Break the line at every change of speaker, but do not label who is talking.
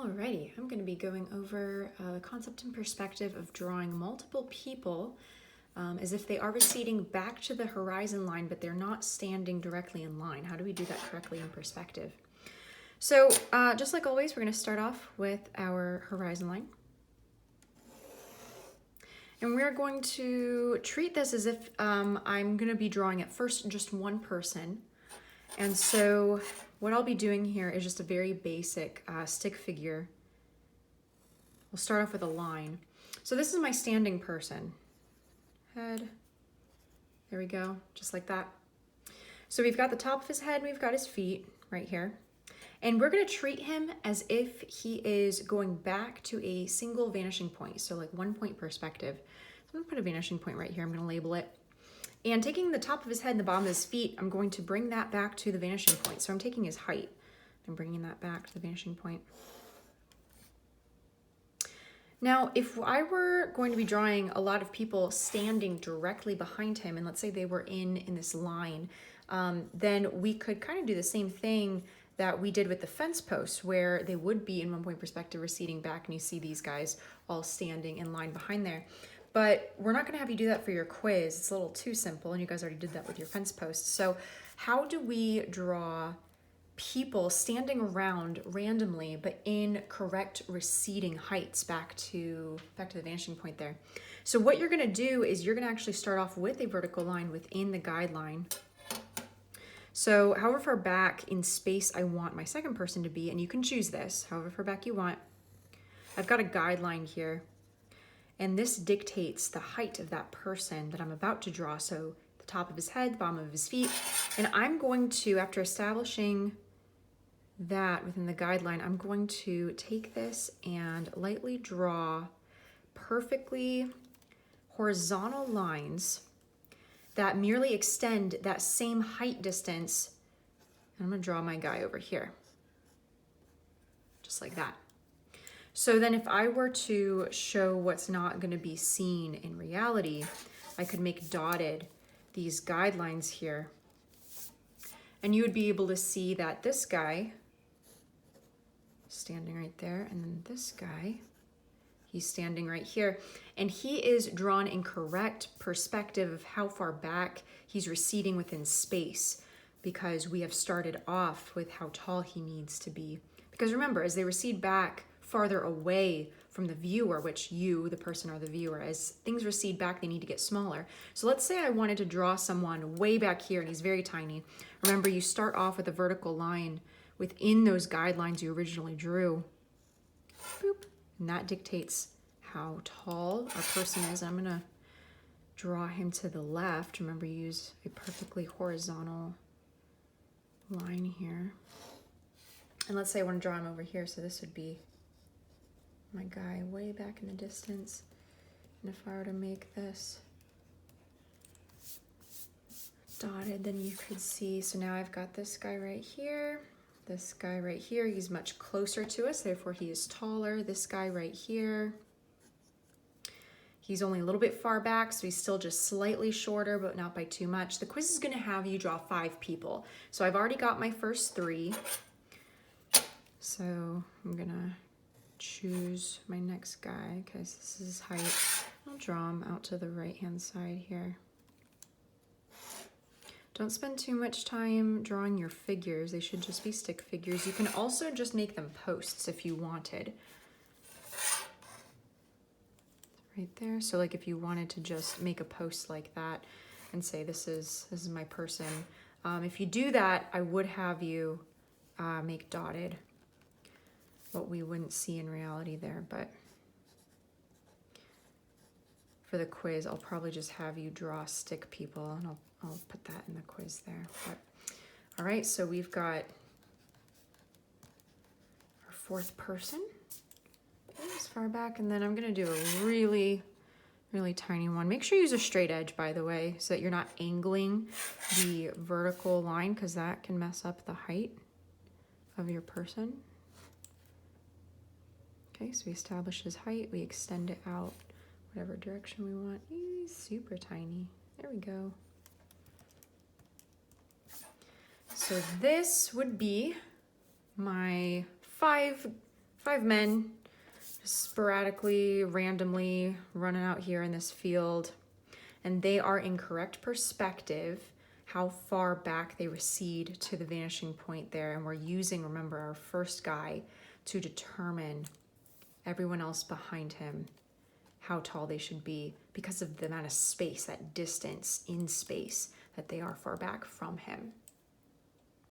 Alrighty, I'm going to be going over the concept and perspective of drawing multiple people as if they are receding back to the horizon line, but they're not standing directly in line. How do we do that correctly in perspective? So just like always, we're going to start off with our horizon line. And we're going to treat this as if I'm going to be drawing at first just one person. And so what I'll be doing here is just a very basic stick figure. We'll start off with a line. So this is my standing person. Head. There we go, just like that. So we've got the top of his head, and we've got his feet right here. And we're gonna treat him as if he is going back to a single vanishing point. So like 1 point perspective. So I'm gonna put a vanishing point right here. I'm gonna label it. And taking the top of his head and the bottom of his feet, I'm going to bring that back to the vanishing point. So I'm taking his height and bringing that back to the vanishing point. Now, if I were going to be drawing a lot of people standing directly behind him, and let's say they were in this line, then we could kind of do the same thing that we did with the fence posts, where they would be in 1 point perspective receding back, and you see these guys all standing in line behind there. But we're not gonna have you do that for your quiz. It's a little too simple, and you guys already did that with your fence posts. So how do we draw people standing around randomly, but in correct receding heights back to the vanishing point there? So what you're gonna do is you're gonna actually start off with a vertical line within the guideline. So however far back in space I want my second person to be, and you can choose this, however far back you want. I've got a guideline here. And this dictates the height of that person that I'm about to draw. So the top of his head, the bottom of his feet. And I'm going to, after establishing that within the guideline, I'm going to take this and lightly draw perfectly horizontal lines that merely extend that same height distance. And I'm gonna draw my guy over here, just like that. So then if I were to show what's not going to be seen in reality, I could make dotted these guidelines here. And you would be able to see that this guy, standing right there, and then this guy, he's standing right here. And he is drawn in correct perspective of how far back he's receding within space, because we have started off with how tall he needs to be. Because remember, as they recede back farther away from the viewer, which you, the person, are the viewer, as things recede back, they need to get smaller. So let's say I wanted to draw someone way back here and he's very tiny. Remember, you start off with a vertical line within those guidelines you originally drew. Boop. And that dictates how tall our person is. I'm gonna draw him to the left. Remember, use a perfectly horizontal line here. And let's say I want to draw him over here, so this would be my guy way back in the distance. And if I were to make this dotted, then you could see, so now I've got this guy right here, this guy right here, he's much closer to us, therefore he is taller. This guy right here, he's only a little bit far back, so he's still just slightly shorter, but not by too much. The quiz is gonna have you draw 5 people. So I've already got my first 3. So I'm gonna choose my next guy because this is his height. I'll draw him out to the right-hand side here. Don't spend too much time drawing your figures. They should just be stick figures. You can also just make them posts if you wanted. Right there. So like if you wanted to just make a post like that and say this is my person. If you do that, I would have you make dotted what we wouldn't see in reality there, but for the quiz, I'll probably just have you draw stick people, and I'll put that in the quiz there. But, all right, so we've got our 4th person as far back, and then I'm gonna do a really, really tiny one. Make sure you use a straight edge, by the way, so that you're not angling the vertical line, because that can mess up the height of your person. Okay, so we establish his height, we extend it out whatever direction we want. He's super tiny. There we go. So this would be my five 5 men sporadically, randomly running out here in this field. And they are in correct perspective, how far back they recede to the vanishing point there. And we're using, remember, our first guy to determine everyone else behind him, how tall they should be because of the amount of space, that distance in space that they are far back from him.